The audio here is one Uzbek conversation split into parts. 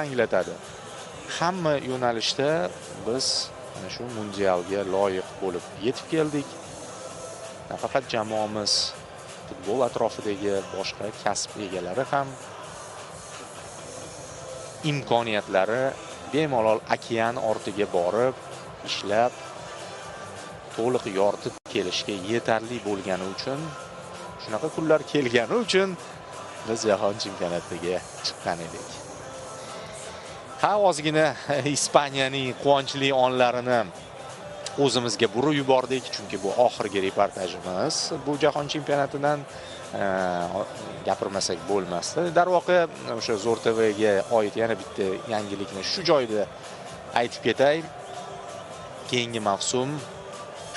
anglatadi. Hamma yo'nalishda biz mana shu mundialga loyiq bo'lib yetib keldik. Nafaqat jamoamiz, futbol atrofidagi boshqa kasb egalari ham imkoniyatlari bemalol okean ortiga borib, ishlab, to'liq yoritib kelishga yetarli bo'lgani uchun, shunaqa kunlar kelgani uchun biz jahon chempionatiga chiqqan edik. Ha, ozgina Ispaniyaning quvonchli onlarini o'zimizga burib yubordik, chunki bu oxirgi reportajimiz bu jahon chempionatidan gapirmasak bo'lmasdi. Darvoqe o'sha Zo'r TVga oid yana bitta yangilikni shu joyda aytib ketay. Keyingi mavsum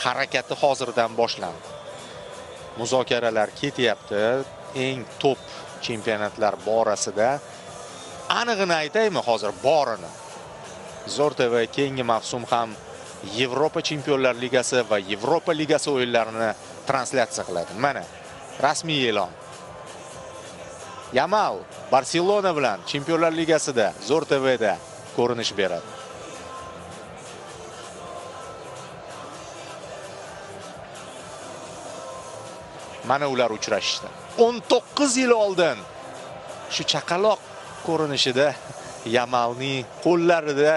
harakati hozirdan boshlandi. Muzokaralar ketyapti. Eng top chempionatlar borasida anig'ini aytaymi hozir borini. Zo'r TV keyingi mavsum ham Yevropa Chempionlar Ligasi va Yevropa Ligasi o'yinlarini translyatsiya qiladi. Mana rasmiy e'lon. Yamal Barselona bilan Chempionlar Ligasida Zo'r TVda ko'rinish beradi. Mana ular uchrashdi. 19 yil oldin shu chaqaloq ko'rinishida Yamalning qo'llarida